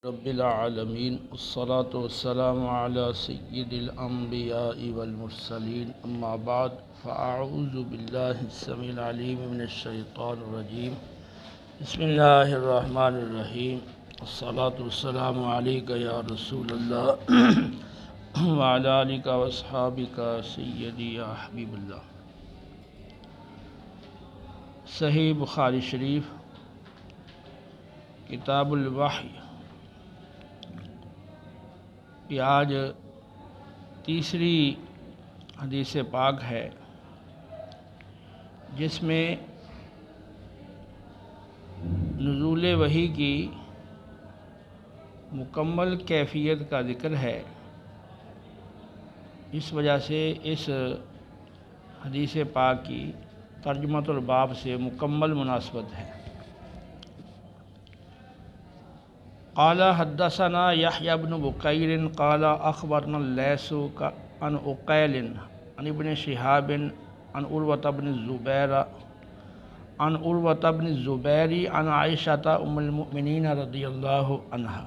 رب العالمین والصلاة والسلام علی سید الانبیاء والمرسلین اما بعد فاعوذ باللہ السمیع العلیم من الشیطان الرجیم بسم اللہ الرحمن الرحیم والصلاة والسلام علیک یا رسول اللہ وعلی آلک واصحابک سیدی یا حبیب اللہ۔ صحیح بخاری شریف کتاب الوحی کہ آج تیسری حدیث پاک ہے جس میں نزول وحی کی مکمل کیفیت کا ذکر ہے۔ اس وجہ سے اس حدیث پاک کی ترجمۃ الباب سے مکمل مناسبت ہے۔ قال حدثنا یحییٰ بن بکیر قال اخبرنا اللیث عن عقیل عن ابن شہاب عن عروۃ بن الزبیر عن عروۃ بن الزبیر عن عائشہ ام المؤمنین رضی اللہ عنہا۔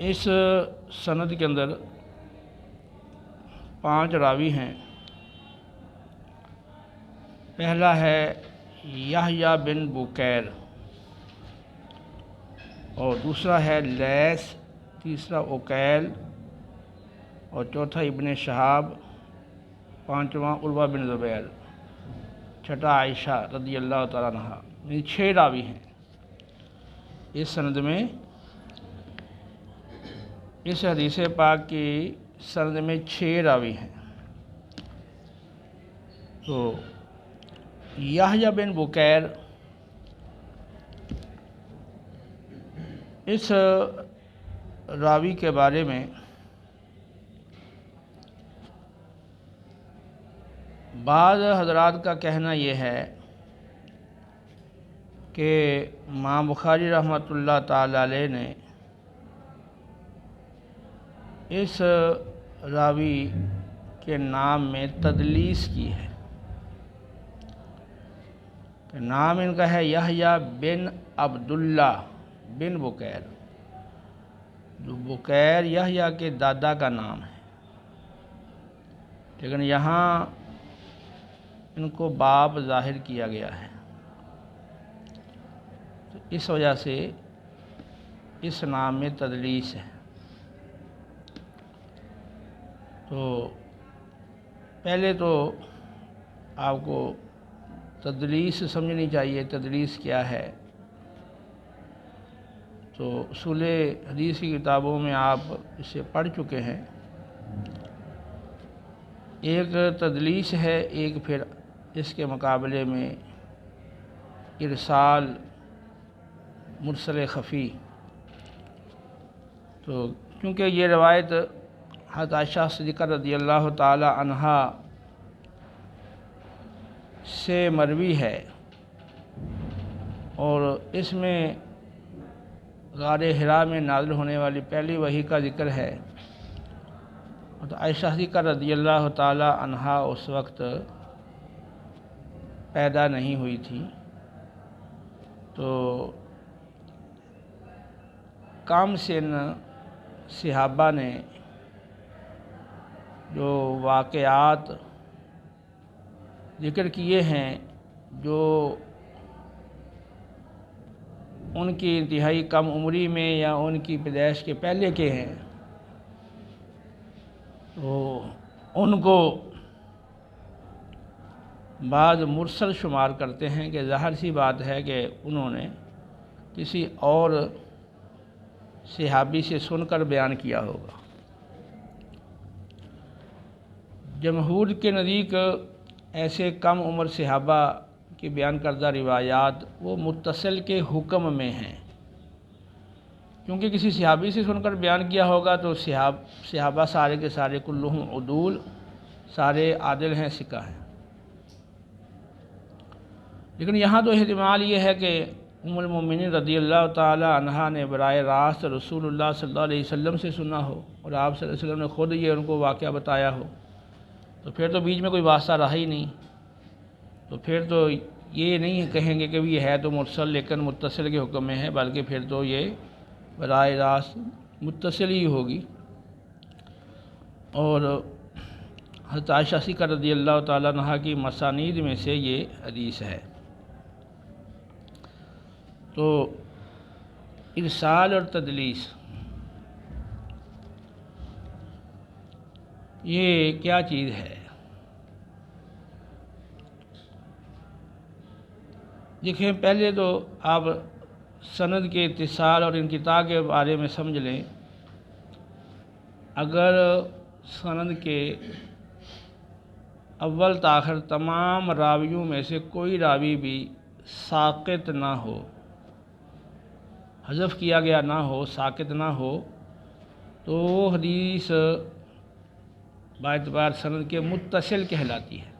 اس سند کے اندر 5 راوی ہیں۔ پہلا ہے یحییٰ بن بکیر، اور دوسرا ہے لیث، تیسرا عقیل، اور چوتھا ابن شہاب، پانچواں عروہ بن زبیر، چھٹا عائشہ رضی اللہ تعالیٰ عنہا۔ یہ 6 راوی ہیں اس سند میں۔ اس حدیث پاک کی سند میں 6 راوی ہیں۔ تو یحییٰ بن بکیر اس راوی کے بارے میں بعض حضرات کا کہنا یہ ہے کہ امام بخاری رحمۃ اللہ تعالی علیہ نے اس راوی کے نام میں تدلیس کی ہے، کہ نام ان کا ہے یحییٰ بن عبداللہ بن بکیر، جو بکیر یحییٰ کے دادا کا نام ہے، لیکن یہاں ان کو باپ ظاہر کیا گیا ہے، تو اس وجہ سے اس نام میں تدلیس ہے۔ تو پہلے تو آپ کو تدلیس سمجھنی چاہیے، تدلیس کیا ہے۔ تو اصول حدیث کی کتابوں میں آپ اسے پڑھ چکے ہیں۔ ایک تدلیس ہے، ایک پھر اس کے مقابلے میں ارسال مرسل خفی۔ تو کیونکہ یہ روایت حضرت عائشہ صدیقہ رضی اللہ تعالی عنہا سے مروی ہے، اور اس میں غار حرا میں نازل ہونے والی پہلی وحی کا ذکر ہے، تو عائشہ صدیقہ رضی اللہ تعالی عنہا اس وقت پیدا نہیں ہوئی تھی۔ تو کم سن صحابہ نے جو واقعات ذکر کیے ہیں جو ان کی انتہائی کم عمری میں یا ان کی پیدائش کے پہلے کے ہیں، تو ان کو بعض مرسل شمار کرتے ہیں کہ ظاہر سی بات ہے کہ انہوں نے کسی اور صحابی سے سن کر بیان کیا ہوگا۔ جمہور کے نزدیک ایسے کم عمر صحابہ کی بیان کردہ روایات وہ متصل کے حکم میں ہیں، کیونکہ کسی صحابی سے سن کر بیان کیا ہوگا تو صحابہ سارے کے سارے کلہم عدول، سارے عادل ہیں، ثقہ ہیں۔ لیکن یہاں تو احتمال یہ ہے کہ ام المؤمنین رضی اللہ تعالی عنہا نے براہ راست رسول اللہ صلی اللہ علیہ وسلم سے سنا ہو، اور آپ صلی اللہ علیہ وسلم نے خود یہ ان کو واقعہ بتایا ہو، تو پھر تو بیچ میں کوئی واسطہ رہا ہی نہیں۔ تو پھر تو یہ نہیں کہیں گے کہ یہ ہے تو مرسل لیکن متصل کے حکم میں ہے، بلکہ پھر تو یہ براہ راست متصل ہی ہوگی۔ اور حضرت عائشہ صدیقہ رضی اللہ تعالیٰ عنہا کی مسانید میں سے یہ حدیث ہے۔ تو ارسال اور تدلیس یہ کیا چیز ہے؟ دیکھیں، پہلے تو آپ سند کے اتصال اور انقطاع کے بارے میں سمجھ لیں۔ اگر سند کے اول تاخر تمام راویوں میں سے کوئی راوی بھی ساقط نہ ہو، حذف کیا گیا نہ ہو، ساقط نہ ہو، تو وہ حدیث باعتبار سند کے متصل کہلاتی ہے۔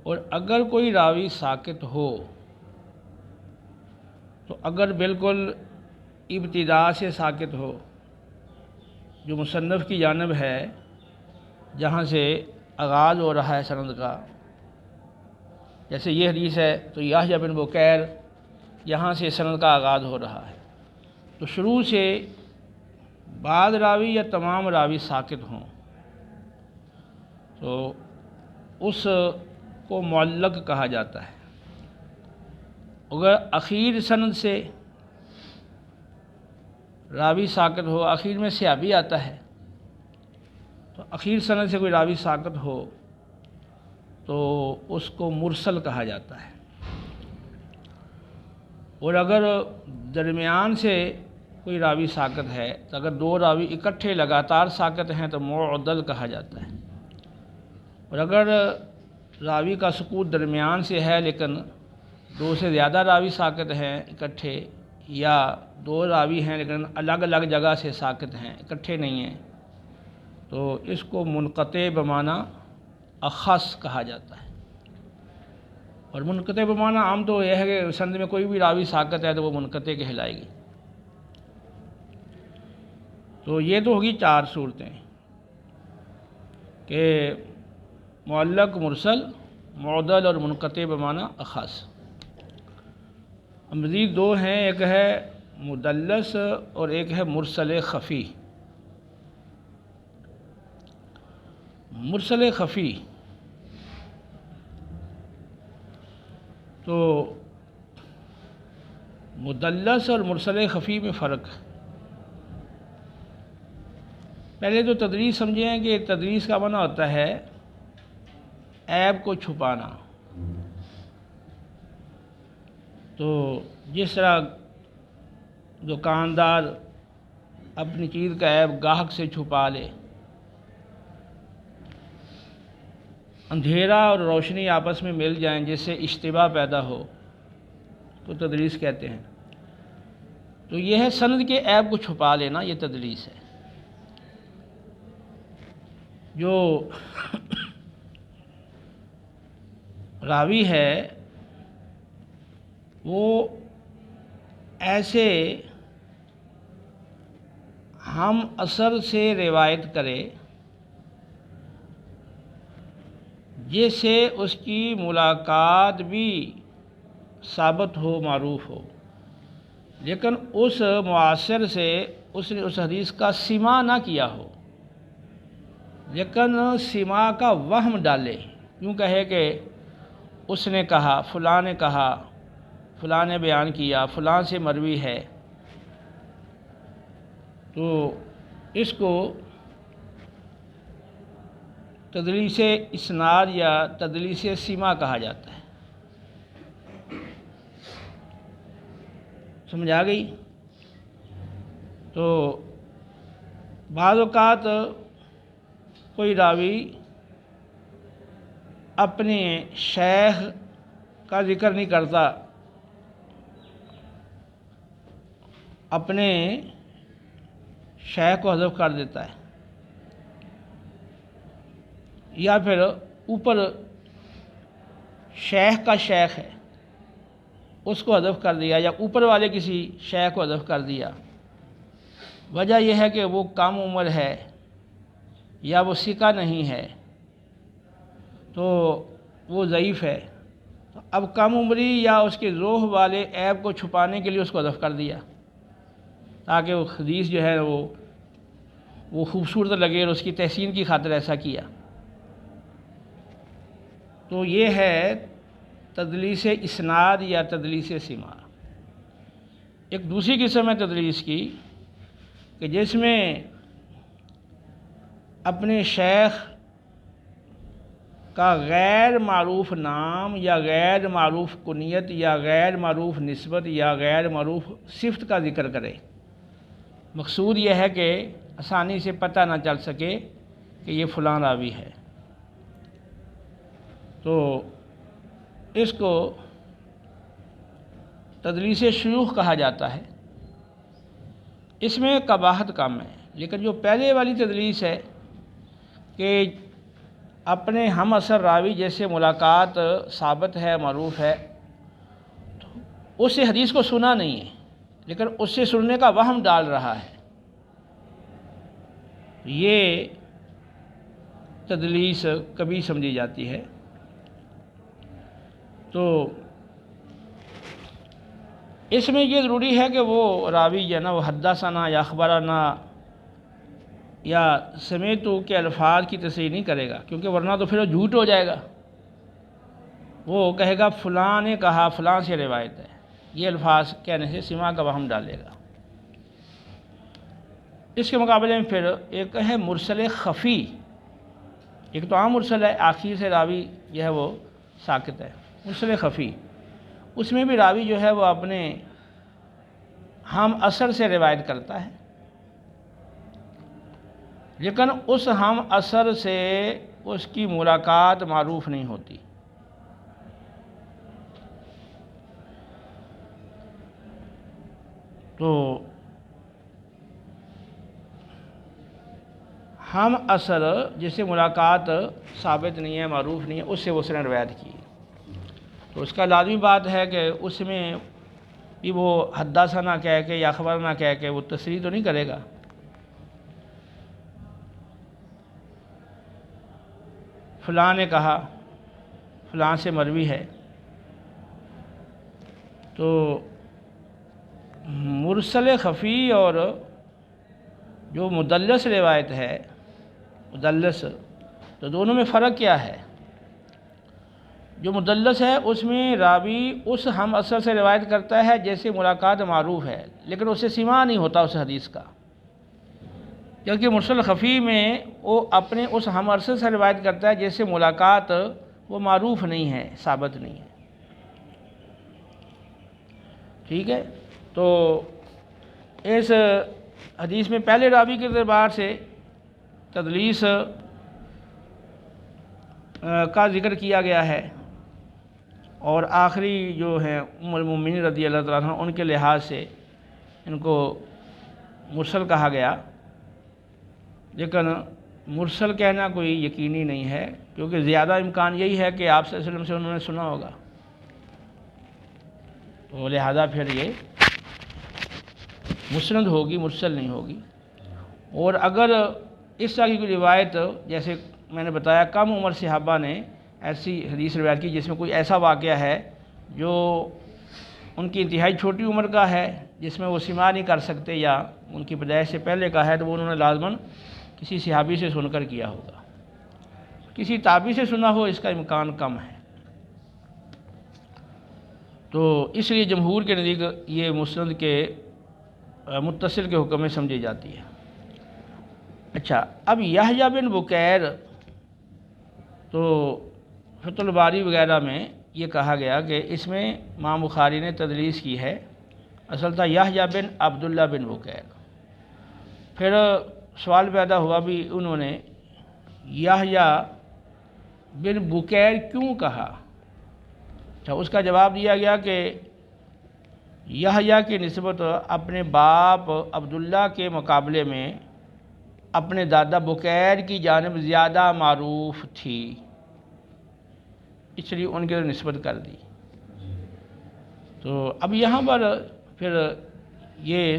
اور اگر کوئی راوی ساقط ہو تو اگر بالکل ابتدا سے ساقط ہو، جو مصنف کی جانب ہے جہاں سے آغاز ہو رہا ہے سند کا، جیسے یہ حدیث ہے تو یحییٰ بن بکیر یہاں سے سند کا آغاز ہو رہا ہے، تو شروع سے بعض راوی یا تمام راوی ساقط ہوں تو اس کو معلق کہا جاتا ہے۔ اگر اخیر سند سے راوی ساقط ہو، اخیر میں سیابی آتا ہے، تو اخیر سند سے کوئی راوی ساقط ہو تو اس کو مرسل کہا جاتا ہے۔ اور اگر درمیان سے کوئی راوی ساقط ہے، تو اگر دو راوی اکٹھے لگاتار ساقط ہیں تو معدل کہا جاتا ہے۔ اور اگر راوی کا سقوط درمیان سے ہے لیکن دو سے زیادہ راوی ساقط ہیں اکٹھے، یا دو راوی ہیں لیکن الگ الگ جگہ سے ساقط ہیں، اکٹھے نہیں ہیں، تو اس کو منقطع بمعنی اخص کہا جاتا ہے۔ اور منقطع بمعنی عام تو یہ ہے کہ سند میں کوئی بھی راوی ساقط ہے تو وہ منقطع کہلائے گی۔ تو یہ تو ہوگی چار صورتیں کہ معلق، مرسل، معدل اور منقطع بمعنی اخص۔ مزید دو ہیں، ایک ہے مدلس اور ایک ہے مرسل خفی۔ مرسل خفی تو مدلس اور مرسل خفی میں فرق ہے۔ پہلے تو تدلیس سمجھیں کہ تدلیس کا معنی ہوتا ہے عیب کو چھپانا۔ تو جس طرح دکاندار اپنی چیز کا عیب گاہک سے چھپا لے، اندھیرا اور روشنی آپس میں مل جائیں جس سے اشتباہ پیدا ہو تو تدلیس کہتے ہیں۔ تو یہ ہے سند کے عیب کو چھپا لینا، یہ تدلیس ہے۔ جو راوی ہے وہ ایسے ہم اثر سے روایت کرے جس سے اس کی ملاقات بھی ثابت ہو، معروف ہو، لیکن اس معاصر سے اس نے اس حدیث کا سماع نہ کیا ہو، لیکن سماع کا وہم ڈالے، یوں کہے کہ اس نے کہا، فلاں نے کہا، فلاں نے بیان کیا، فلاں سے مروی ہے، تو اس کو تدلیس اسناد یا تدلیس سماع کہا جاتا ہے۔ سمجھ آ گئی؟ تو بعض اوقات کوئی راوی اپنے شیخ کا ذکر نہیں کرتا، اپنے شیخ کو حذف کر دیتا ہے، یا پھر اوپر شیخ کا شیخ ہے اس کو حذف کر دیا، یا اوپر والے کسی شیخ کو حذف کر دیا۔ وجہ یہ ہے کہ وہ کم عمر ہے یا وہ ثقہ نہیں ہے، تو وہ ضعیف ہے، اب کم عمری یا اس کے ذوق والے عیب کو چھپانے کے لیے اس کو حذف کر دیا تاکہ وہ حدیث جو ہے وہ خوبصورت لگے، اور اس کی تحسین کی خاطر ایسا کیا۔ تو یہ ہے تدلیس اسناد یا تدلیس سماع۔ ایک دوسری قسم ہے تدلیس کی کہ جس میں اپنے شیخ کا غیر معروف نام یا غیر معروف کنیت یا غیر معروف نسبت یا غیر معروف صفت کا ذکر کرے۔ مقصود یہ ہے کہ آسانی سے پتہ نہ چل سکے کہ یہ فلاں راوی ہے، تو اس کو تدلیس شیوخ کہا جاتا ہے۔ اس میں قباحت کم ہے، لیکن جو پہلے والی تدلیس ہے کہ اپنے ہم اثر راوی جیسے ملاقات ثابت ہے، معروف ہے، تو اس سے حدیث کو سنا نہیں ہے لیکن اس سے سننے کا وہم ڈال رہا ہے، یہ تدلیس کبھی سمجھی جاتی ہے۔ تو اس میں یہ ضروری ہے کہ وہ راوی جو ہے نا وہ حدثنا یا اخبرنا یا سمیتو کے الفاظ کی تصحیح نہیں کرے گا، کیونکہ ورنہ تو پھر وہ جھوٹ ہو جائے گا۔ وہ کہے گا فلاں نے کہا، فلاں سے روایت ہے، یہ الفاظ کہنے سے سماع کا وہم ڈالے گا۔ اس کے مقابلے میں پھر ایک ہے مرسل خفی۔ ایک تو عام مرسل ہے، آخر سے راوی جو ہے وہ ساکت ہے۔ مرسل خفی، اس میں بھی راوی جو ہے وہ اپنے ہم اثر سے روایت کرتا ہے، لیکن اس ہم اثر سے اس کی ملاقات معروف نہیں ہوتی۔ تو ہم اثر جسے ملاقات ثابت نہیں ہے، معروف نہیں ہے، اس سے اس نے روایت کی، تو اس کا لازمی بات ہے کہ اس میں بھی وہ حدثنا کہہ کے یا خبرنا کہہ کے وہ تصریح تو نہیں کرے گا۔ فلاں نے کہا، فلاں سے مروی ہے، تو مرسل خفی اور جو مدلس روایت ہے، مدلس، تو دونوں میں فرق کیا ہے؟ جو مدلس ہے اس میں راوی اس ہم اثر سے روایت کرتا ہے جیسے ملاقات معروف ہے، لیکن اس سے سماع نہیں ہوتا اس حدیث کا، کیونکہ مرسل خفی میں وہ اپنے اس ہم اثر سے روایت کرتا ہے جیسے ملاقات وہ معروف نہیں ہے، ثابت نہیں ہے۔ ٹھیک ہے، تو اس حدیث میں پہلے راوی کے اعتبار سے تدلیس کا ذکر کیا گیا ہے، اور آخری جو ہیں ام المؤمنین رضی اللہ تعالیٰ عنہ ان کے لحاظ سے ان کو مرسل کہا گیا، لیکن مرسل کہنا کوئی یقینی نہیں ہے، کیونکہ زیادہ امکان یہی ہے کہ آپ صلی اللہ علیہ وسلم سے انہوں نے سنا ہوگا، تو لہذا پھر یہ مسند ہوگی، مرسل نہیں ہوگی۔ اور اگر اس طرح کی کوئی روایت، جیسے میں نے بتایا کم عمر صحابہ نے ایسی حدیث روایت کی جس میں کوئی ایسا واقعہ ہے جو ان کی انتہائی چھوٹی عمر کا ہے، جس میں وہ سماع نہیں کر سکتے یا ان کی پیدائش سے پہلے کا ہے، تو وہ انہوں نے لازماً کسی صحابی سے سن کر کیا ہوگا۔ کسی تابعی سے سنا ہو اس کا امکان کم ہے، تو اس لیے جمہور کے نزدیک یہ مسند کے متصل کے حکم میں سمجھی جاتی ہے۔ اچھا، اب یحییٰ بن بکیر، تو فتح الباری وغیرہ میں یہ کہا گیا کہ اس میں امام بخاری نے تدلیس کی ہے، اصل تھا یحییٰ بن عبداللہ بن بکیر۔ پھر سوال پیدا ہوا بھی انہوں نے یحییٰ بن بکیر کیوں کہا؟ اچھا، اس کا جواب دیا گیا کہ یحییٰ کی نسبت اپنے باپ عبداللہ کے مقابلے میں اپنے دادا بکیر کی جانب زیادہ معروف تھی، اس لیے ان کے نسبت کر دی۔ تو اب یہاں پر پھر یہ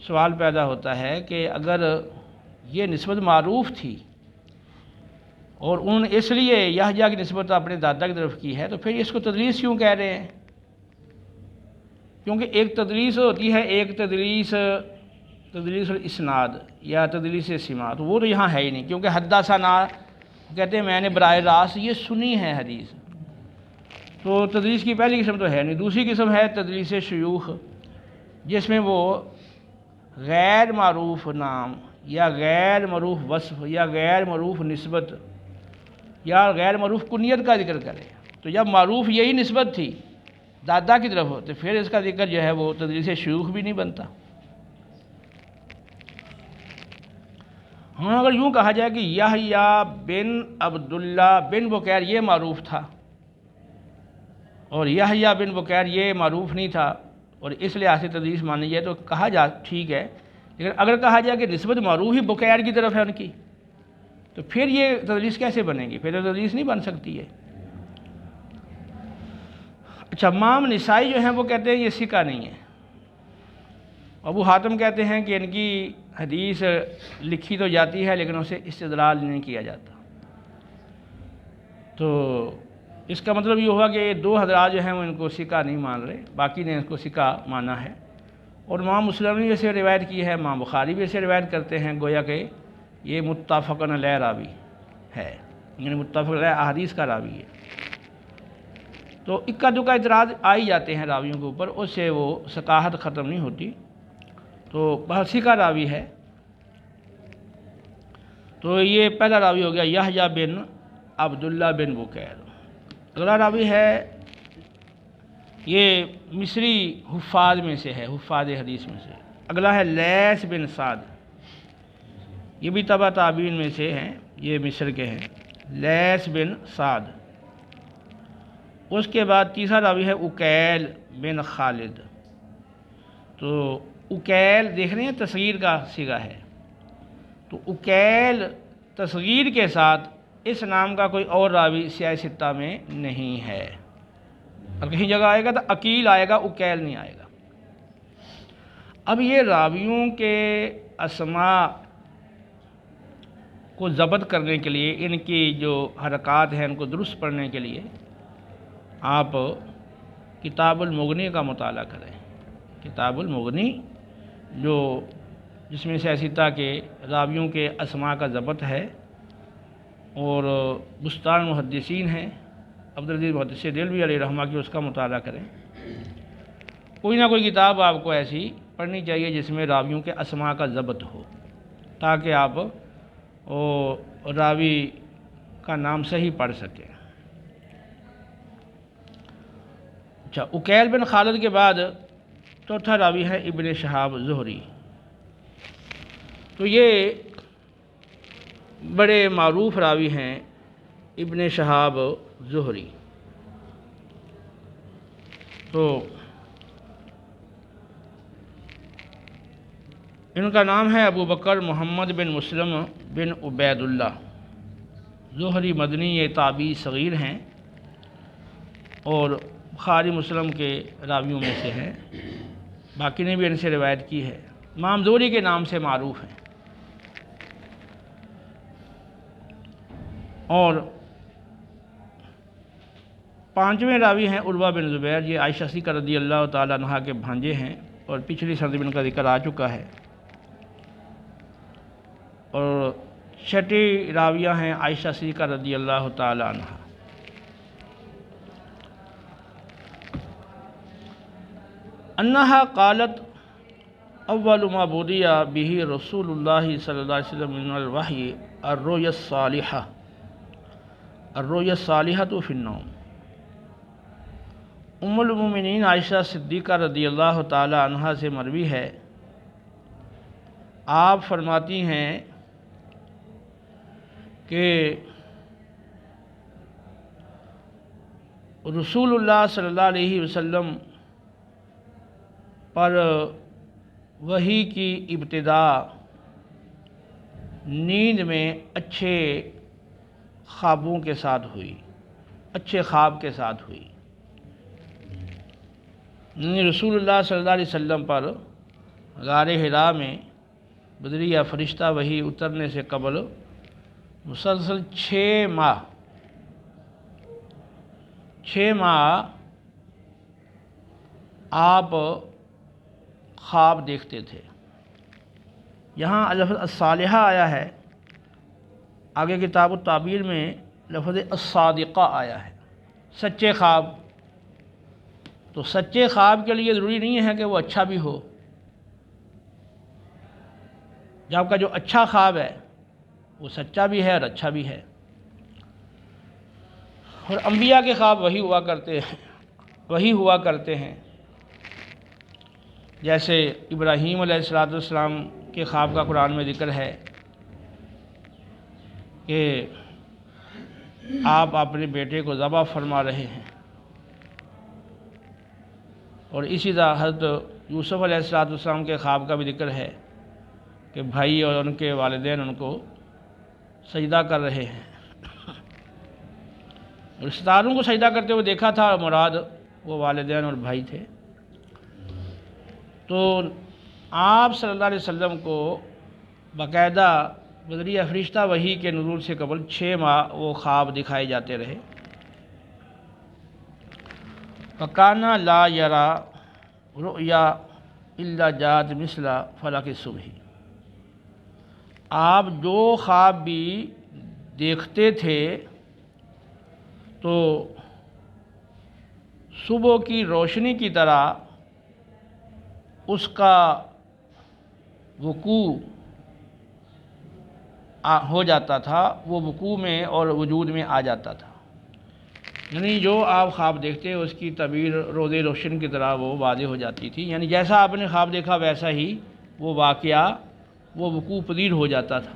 سوال پیدا ہوتا ہے کہ اگر یہ نسبت معروف تھی اور انہوں نے اس لیے یحییٰ کی نسبت اپنے دادا کی طرف کی ہے، تو پھر اس کو تدلیس کیوں کہہ رہے ہیں؟ کیونکہ ایک تدلیس ہوتی ہے، ایک تدلیس الاسناد یا تدلیس سماع، تو وہ تو یہاں ہے ہی نہیں، کیونکہ حدثنا کہتے ہیں میں نے براہ راست یہ سنی ہے حدیث، تو تدلیس کی پہلی قسم تو ہے نہیں۔ دوسری قسم ہے تدلیس شیوخ، جس میں وہ غیر معروف نام یا غیر معروف وصف یا غیر معروف نسبت یا غیر معروف کنیت کا ذکر کرے، تو جب معروف یہی نسبت تھی دادا کی طرف تو پھر اس کا ذکر جو ہے وہ تدلیس شیوخ بھی نہیں بنتا۔ ہاں اگر یوں کہا جائے کہ یحییٰ بن عبداللہ بن بکیر یہ معروف تھا اور یحییٰ بن بکیر یہ معروف نہیں تھا اور اس لحاظ سے تدلیس مانی جائے تو کہا جا ٹھیک ہے، لیکن اگر کہا جائے کہ نسبت معروف ہی بکیر کی طرف ہے ان کی، تو پھر یہ تدلیس کیسے بنے گی؟ پھر تو تدلیس نہیں بن سکتی ہے۔ اچھا، امام نسائی جو ہیں وہ کہتے ہیں یہ ثقہ نہیں ہے، ابو حاتم کہتے ہیں کہ ان کی حدیث لکھی تو جاتی ہے لیکن اسے استدلال نہیں کیا جاتا، تو اس کا مطلب یہ ہوا کہ یہ دو حضرات جو ہیں وہ ان کو ثقہ نہیں مان رہے، باقی نے اس کو ثقہ مانا ہے۔ اور امام مسلم نے اسے روایت کی ہے، امام بخاری بھی اسے روایت کرتے ہیں، گویا کہ یہ متفق علیہ راوی ہے، یعنی متفق علیہ احادیث کا راوی ہے۔ تو اکا دکا اعتراض آ ہی جاتے ہیں راویوں کے اوپر، اس سے وہ ثقاہت ختم نہیں ہوتی، تو بہت ثقہ راوی ہے۔ تو یہ پہلا راوی ہو گیا یحییٰ بن عبداللہ بن بکیر۔ اگلا راوی ہے، یہ مصری حفاظ میں سے ہے، حفاظ حدیث میں سے۔ اگلا ہے لیث بن سعد، یہ بھی تبع تابعین میں سے ہیں، یہ مصر کے ہیں، لیث بن سعد۔ اس کے بعد تیسرا راوی ہے اکیل بن خالد۔ تو اکیل دیکھ رہے ہیں تصغیر کا صیغہ ہے، تو اکیل تصغیر کے ساتھ اس نام کا کوئی اور راوی سیاہ ستہ میں نہیں ہے، اور کہیں جگہ آئے گا تو عقیل آئے گا، اکیل نہیں آئے گا۔ اب یہ راویوں کے اسماء کو ضبط کرنے کے لیے، ان کی جو حرکات ہیں ان کو درست پڑھنے کے لیے آپ کتاب المغنی کا مطالعہ کریں۔ کتاب المغنی جس میں سیاہ ستہ کے راویوں کے اسماء کا ضبط ہے، اور بستان محدثین ہیں عبدالعزیز محدث دہلوی علیہ رحمہ کی، اس کا مطالعہ کریں۔ کوئی نہ کوئی کتاب آپ کو ایسی پڑھنی چاہیے جس میں راویوں کے اسماء کا ضبط ہو، تاکہ آپ راوی کا نام صحیح پڑھ سکیں۔ اچھا، اکیل بن خالد کے بعد چوتھا راوی ہے ابن شہاب زہری۔ تو یہ بڑے معروف راوی ہیں ابن شہاب زہری۔ تو ان کا نام ہے ابو بکر محمد بن مسلم بن عبید اللہ زہری مدنی، یہ تابعی صغیر ہیں اور بخاری مسلم کے راویوں میں سے ہیں، باقی نے بھی ان سے روایت کی ہے، امام زہری کے نام سے معروف ہیں۔ اور پانچویں راوی ہیں عروہ بن زبیر، یہ عائشہ صدیقہ رضی اللہ تعالیٰ عنہا کے بھانجے ہیں، اور پچھلی سند میں ان کا ذکر آ چکا ہے۔ اور چھٹی راویہ ہیں عائشہ صدیقہ رضی اللہ تعالیٰ عنہا۔ انہا قالت اول ما بدی به رسول اللہ صلی اللہ علیہ وسلم من الوحی الرؤیا الصالحہ، الرؤیا الصالحۃ فی النوم۔ ام المومنین عائشہ صدیقہ رضی اللہ تعالی عنہا سے مروی ہے، آپ فرماتی ہیں کہ رسول اللہ صلی اللہ علیہ وسلم پر وحی کی ابتدا نیند میں اچھے خوابوں کے ساتھ ہوئی، اچھے خواب کے ساتھ ہوئی۔ رسول اللہ صلی اللہ علیہ وسلم پر غار حرا میں بدریہ فرشتہ وحی اترنے سے قبل مسلسل 6 ماہ آپ خواب دیکھتے تھے۔ یہاں لفظ الصالحہ آیا ہے، آگے کتاب التعبیر میں لفظ الصادقہ آیا ہے، سچے خواب۔ تو سچے خواب کے لیے ضروری نہیں ہے کہ وہ اچھا بھی ہو، جب آپ کا جو اچھا خواب ہے وہ سچا بھی ہے اور اچھا بھی ہے۔ اور انبیاء کے خواب وہی ہوا کرتے ہیں، جیسے ابراہیم علیہ السلام کے خواب کا قرآن میں ذکر ہے کہ آپ اپنے بیٹے کو ذبح فرما رہے ہیں، اور اسی طرح حضرت یوسف علیہ السلام کے خواب کا بھی ذکر ہے کہ بھائی اور ان کے والدین ان کو سجدہ کر رہے ہیں، اور ستاروں کو سجدہ کرتے ہوئے دیکھا تھا، مراد وہ والدین اور بھائی تھے۔ تو آپ صلی اللہ علیہ وسلم کو باقاعدہ بذریعہ فرشتہ وحی کے نزول سے قبل 6 ماہ وہ خواب دکھائے جاتے رہے۔ فَكَانَ لَا يَرَى رُؤْيَا إِلَّا جَاءَتْ مِثْلَ فَلَقِ الصُّبْحِ۔ آپ جو خواب بھی دیکھتے تھے تو صبح کی روشنی کی طرح اس کا وقوع ہو جاتا تھا، وہ وقوع میں اور وجود میں آ جاتا تھا۔ یعنی جو آپ خواب دیکھتے اس کی تعبیر روز روشن کی طرح وہ واضح ہو جاتی تھی، یعنی جیسا آپ نے خواب دیکھا ویسا ہی وہ واقعہ وہ وقوع پذیر ہو جاتا تھا۔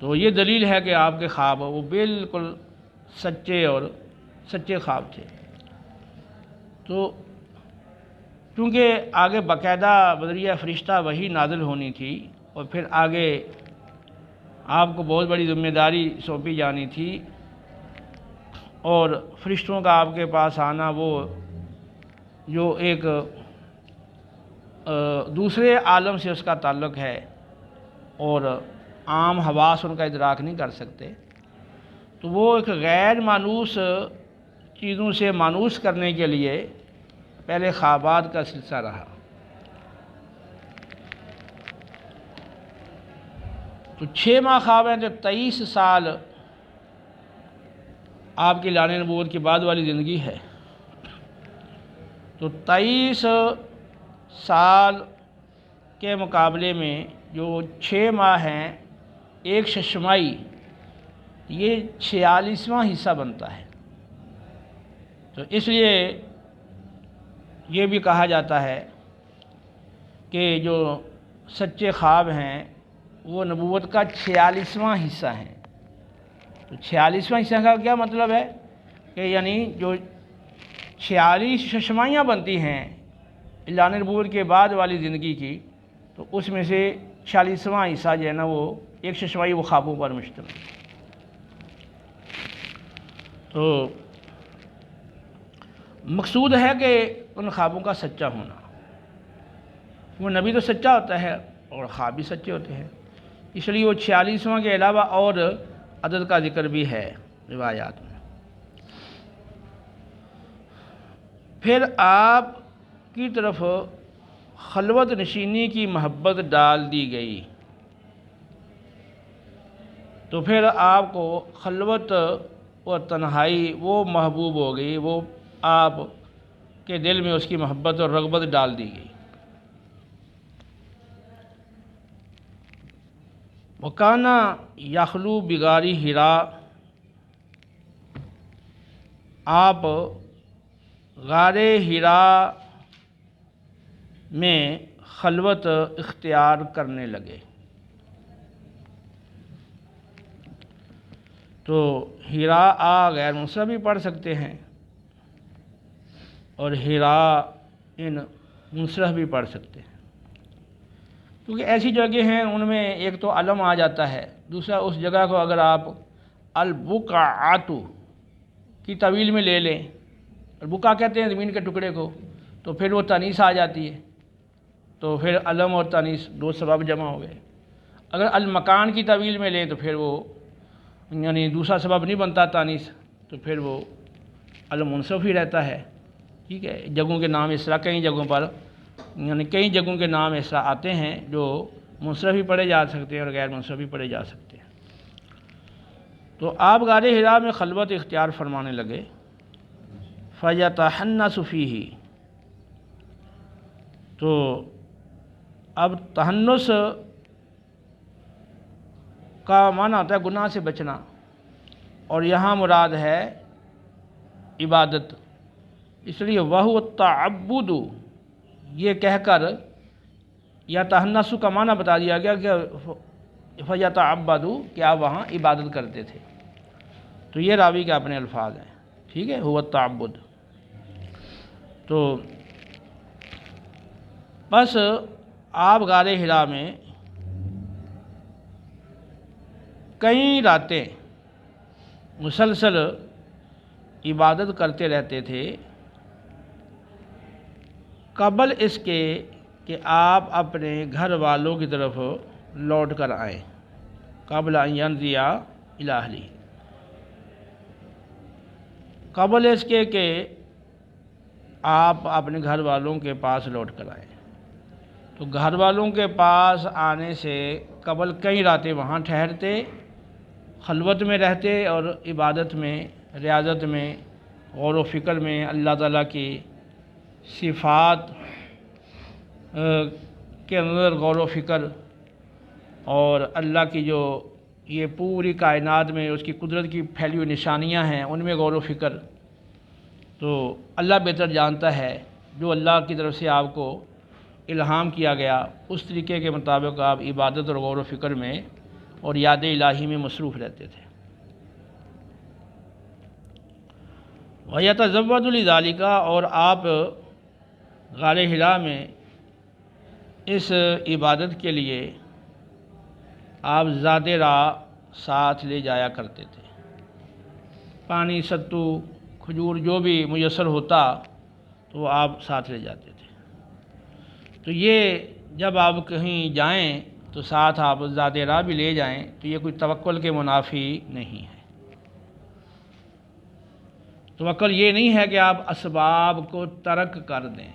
تو یہ دلیل ہے کہ آپ کے خواب وہ بالکل سچے خواب تھے۔ تو چونکہ آگے باقاعدہ بذریعہ فرشتہ وحی نازل ہونی تھی، اور پھر آگے آپ کو بہت بڑی ذمہ داری سونپی جانی تھی، اور فرشتوں کا آپ کے پاس آنا وہ جو ایک دوسرے عالم سے اس کا تعلق ہے، اور عام حواس ان کا ادراک نہیں کر سکتے، تو وہ ایک غیر مانوس چیزوں سے مانوس کرنے کے لیے پہلے خوابات کا سلسلہ رہا۔ تو 6 ماہ خواب ہیں، تو 23 سال آپ کی اعلان نبوت کے بعد والی زندگی ہے۔ تو 23 سال کے مقابلے میں جو 6 ماہ ہیں، ایک ششمائی یہ 46واں حصہ بنتا ہے۔ تو اس لیے یہ بھی کہا جاتا ہے کہ جو سچے خواب ہیں وہ نبوت کا 46واں حصہ ہیں۔ تو 46واں حصہ کا کیا مطلب ہے کہ یعنی جو 46 ششمائیاں بنتی ہیں اعلان نبوت کے بعد والی زندگی کی، تو اس میں سے 46واں حصہ جو ہے نا وہ ایک ششمائی وہ خوابوں پر مشتمل ہے۔ تو مقصود ہے کہ ان خوابوں کا سچا ہونا، وہ نبی تو سچا ہوتا ہے اور خواب بھی سچے ہوتے ہیں، اس لیے وہ 46واں کے علاوہ اور عدد کا ذکر بھی ہے روایات میں۔ پھر آپ کی طرف خلوت نشینی کی محبت ڈال دی گئی، تو پھر آپ کو خلوت اور تنہائی وہ محبوب ہو گئی، وہ آپ کے دل میں اس کی محبت اور رغبت ڈال دی گئی۔ وَكَانَ يَخْلُو بِغَارِ حِرَا، آپ غار حرا میں خلوت اختیار کرنے لگے۔ تو حرا غیر منصرف بھی پڑھ سکتے ہیں اور حرا ان منصرف بھی پڑھ سکتے ہیں، کیونکہ ایسی جگہ ہیں ان میں ایک تو علم آ جاتا ہے، دوسرا اس جگہ کو اگر آپ البقعۃ کی طویل میں لے لیں، البقع کہتے ہیں زمین کے ٹکڑے کو، تو پھر وہ تانیث آ جاتی ہے، تو پھر علم اور تانیث دو سبب جمع ہو گئے۔ اگر المکان کی طویل میں لیں تو پھر وہ یعنی دوسرا سبب نہیں بنتا تانیث، تو پھر وہ المنصف ہی رہتا ہے، ٹھیک ہے۔ جگہوں کے نام اس طرح کئی جگہوں پر یعنی کئی جگہوں کے نام اس طرح آتے ہیں جو منصرف بھی پڑھے جا سکتے ہیں اور غیر منصرف بھی پڑھے جا سکتے ہیں۔ تو آپ غار حرا میں خلوت اختیار فرمانے لگے، فَيَتَحَنَّسُ فِيهِ، تو اب تحنس کا معنی ہوتا ہے گناہ سے بچنا، اور یہاں مراد ہے عبادت، اس لیے وَهُوَ التَّعَبُّدُ یہ کہہ کر یا تحنس کا معنی بتا دیا گیا کہ فَيَتَعَبَّدُ کہ آپ وہاں عبادت کرتے تھے، تو یہ راوی کے اپنے الفاظ ہیں، ٹھیک ہے، هو التعبد۔ تو بس آپ غار حرا میں کئی راتیں مسلسل عبادت کرتے رہتے تھے قبل اس کے کہ آپ اپنے گھر والوں کی طرف لوٹ کر آئیں، قبل ان ينزل الى اہلہ، قبل اس کے کہ آپ اپنے گھر والوں کے پاس لوٹ کر آئیں۔ تو گھر والوں کے پاس آنے سے قبل کئی راتیں وہاں ٹھہرتے، خلوت میں رہتے اور عبادت میں، ریاضت میں، غور و فکر میں، اللہ تعالیٰ کی صفات کے اندر غور و فکر، اور اللہ کی جو یہ پوری کائنات میں اس کی قدرت کی پھیلی ہوئی نشانیاں ہیں ان میں غور و فکر۔ تو اللہ بہتر جانتا ہے، جو اللہ کی طرف سے آپ کو الہام کیا گیا اس طریقے کے مطابق آپ عبادت اور غور و فکر میں اور یاد الہی میں مصروف رہتے تھے۔ وَيَتَزَوَّدُ لِذَلِكَ اور آپ غار حرا میں اس عبادت کے لیے آپ زاد راہ ساتھ لے جایا کرتے تھے، پانی، ستو، کھجور جو بھی میسر ہوتا تو وہ آپ ساتھ لے جاتے تھے۔ تو یہ جب آپ کہیں جائیں تو ساتھ آپ زاد راہ بھی لے جائیں تو یہ کوئی توکل کے منافی نہیں ہے۔ توکل یہ نہیں ہے کہ آپ اسباب کو ترک کر دیں۔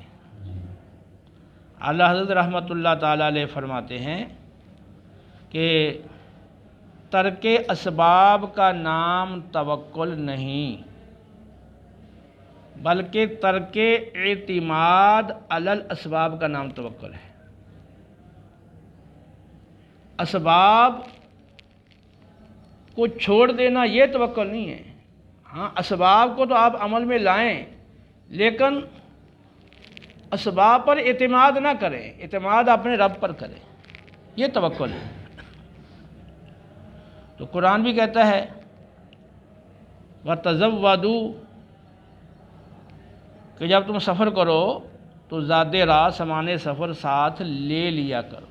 اعلیٰ حضرت رحمۃ اللہ تعالیٰ علیہ فرماتے ہیں کہ ترک اسباب کا نام توکل نہیں، بلکہ ترک اعتماد علی الاسباب کا نام توکل ہے۔ اسباب کو چھوڑ دینا یہ توکل نہیں ہے، ہاں اسباب کو تو آپ عمل میں لائیں لیکن اسباب پر اعتماد نہ کریں، اعتماد اپنے رب پر کریں، یہ توکل ہے۔ تو قرآن بھی کہتا ہے وَتَزَوَّدُوا کہ جب تم سفر کرو تو زاد راہ سامان سفر ساتھ لے لیا کرو،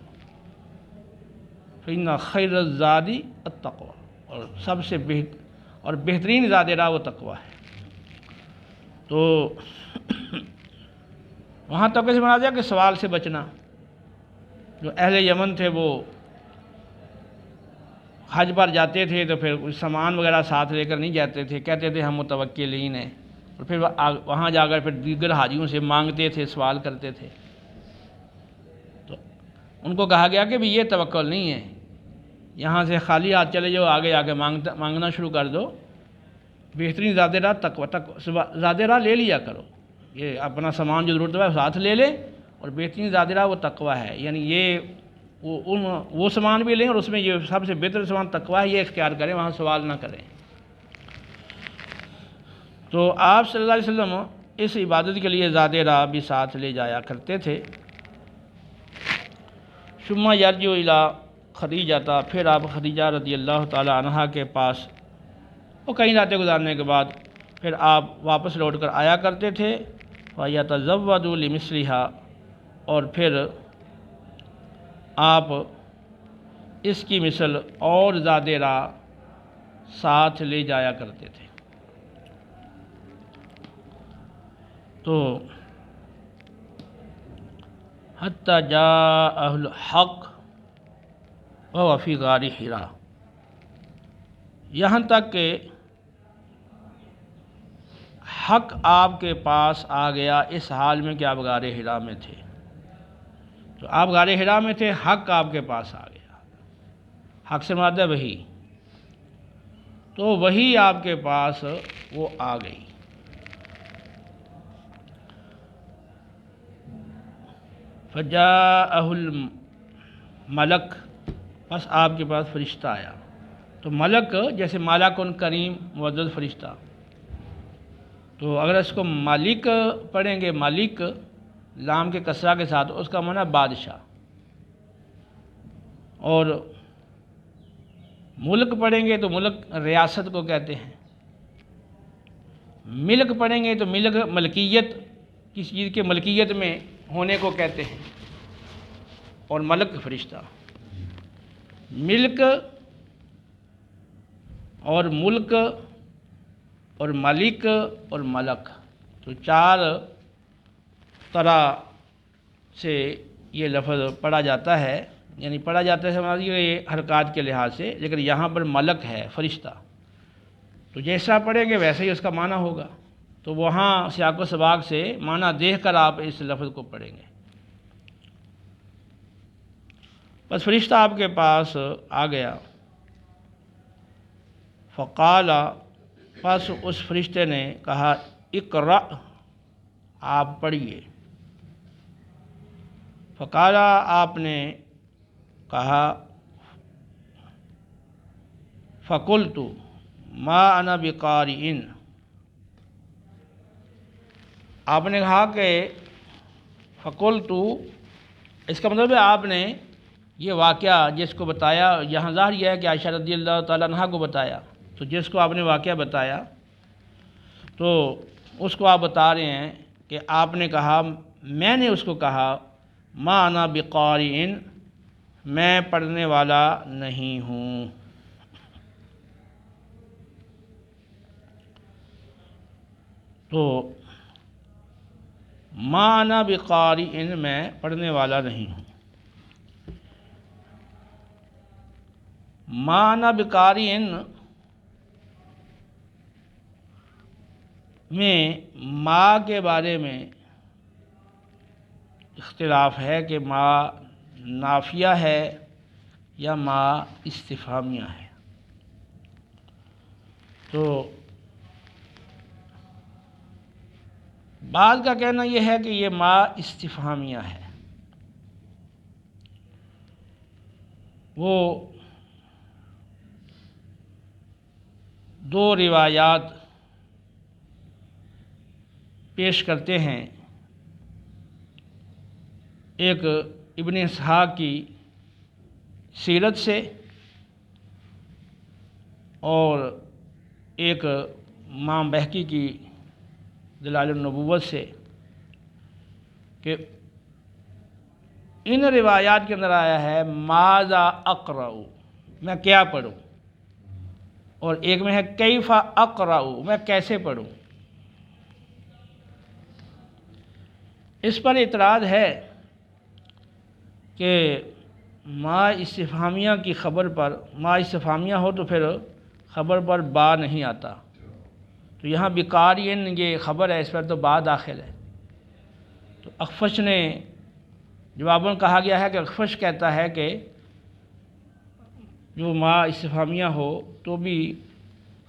فَإِنَّ خَيْرَ الزَّادِ التَّقْوَىٰ اور سب سے بہترین زاد راہ وہ تقویٰ ہے۔ تو وہاں تک سے بنا دیا کہ سوال سے بچنا، جو اہل یمن تھے وہ حج پر جاتے تھے تو پھر کچھ سامان وغیرہ ساتھ لے کر نہیں جاتے تھے، کہتے تھے ہم متوکلین ہیں، اور پھر وہاں جا کر پھر دیگر حاجیوں سے مانگتے تھے، سوال کرتے تھے۔ تو ان کو کہا گیا کہ بھی یہ توکل نہیں ہے، یہاں سے خالی ہاتھ چلے جاؤ، آگے آگے مانگنا شروع کر دو، بہترین زاد راہ تقویٰ، زاد راہ لے لیا کرو، یہ اپنا سامان جو ضرورت ہے ساتھ لے لیں، اور بہترین زاد راہ وہ تقویٰ ہے، یعنی یہ وہ سامان بھی لیں اور اس میں یہ سب سے بہتر سامان تقویٰ ہے، یہ اختیار کریں، وہاں سوال نہ کریں۔ تو آپ صلی اللہ علیہ وسلم اس عبادت کے لیے زاد راہ بھی ساتھ لے جایا کرتے تھے۔ ثم یرجع الی خدیجہ پھر آپ خدیجہ رضی اللہ تعالی عنہا کے پاس اور کئی راتیں گزارنے کے بعد پھر آپ واپس لوٹ کر آیا کرتے تھے۔ وَيَتَزَوَّدُ لِمِثْلِهَا اور پھر آپ اس کی مثل اور زاد راہ ساتھ لے جایا کرتے تھے۔ تو حتی جاء الحق وهو فی غار حرا، یہاں تک کہ حق آپ کے پاس آ گیا اس حال میں کہ آپ غار حرا میں تھے۔ تو آپ غار حرا میں تھے، حق آپ کے پاس آ گیا، حق سے مراد ہے وحی، تو وحی آپ کے پاس وہ آ گئی۔ فجاءہ الملک، بس آپ کے پاس فرشتہ آیا۔ تو ملک جیسے مالکن کریم معزز فرشتہ، تو اگر اس کو مالک پڑھیں گے، مالک لام کے کسرہ کے ساتھ، اس کا معنی بادشاہ، اور ملک پڑھیں گے تو ملک ریاست کو کہتے ہیں، ملک پڑھیں گے تو ملک ملکیت، کسی چیز کے ملکیت میں ہونے کو کہتے ہیں، اور ملک فرشتہ، ملک اور ملک اور ملک اور ملک، تو چار طرح سے یہ لفظ پڑھا جاتا ہے، یعنی پڑھا جاتا ہے سمجھ یہ حرکات کے لحاظ سے، لیکن یہاں پر ملک ہے فرشتہ، تو جیسا پڑھیں گے ویسے ہی اس کا معنی ہوگا، تو وہاں سیاق و سباق سے معنی دیکھ کر آپ اس لفظ کو پڑھیں گے۔ بس فرشتہ آپ کے پاس آ گیا، فقال، پس اس فرشتے نے کہا، اقرأ، آپ پڑھیے۔ فقال، آپ نے کہا، فقلت ما انا بقارئ، آپ نے کہا کہ فقلت، اس کا مطلب ہے آپ نے یہ واقعہ جس کو بتایا، یہاں ظاہر یہ ہے کہ عائشہ رضی اللہ تعالیٰ عنہ کو بتایا، تو جس کو آپ نے واقعہ بتایا تو اس کو آپ بتا رہے ہیں کہ آپ نے کہا، میں نے اس کو کہا، ما انا بقارئ، میں پڑھنے والا نہیں ہوں۔ تو ما انا بقارئ، میں پڑھنے والا نہیں ہوں۔ ما انا بقارئ میں ما کے بارے میں اختلاف ہے کہ ما نافیہ ہے یا ما استفہامیہ ہے، تو بعض کا کہنا یہ ہے کہ یہ ما استفہامیہ ہے۔ وہ دو روایات پیش کرتے ہیں، ایک ابن اسحاق کی سیرت سے اور ایک امام بہقی کی دلائل النبوت سے، کہ ان روایات کے اندر آیا ہے ماذا اقرأ، میں کیا پڑھوں، اور ایک میں ہے کیف اقرأ، میں کیسے پڑھوں۔ اس پر اعتراض ہے کہ ما استفہامیہ کی خبر پر، ما استفہامیہ ہو تو پھر خبر پر با نہیں آتا، تو یہاں بقارئ یہ خبر ہے، اس پر تو با داخل ہے، تو اخفش نے جواباً کہا گیا ہے کہ اخفش کہتا ہے کہ جو ما استفہامیہ ہو تو بھی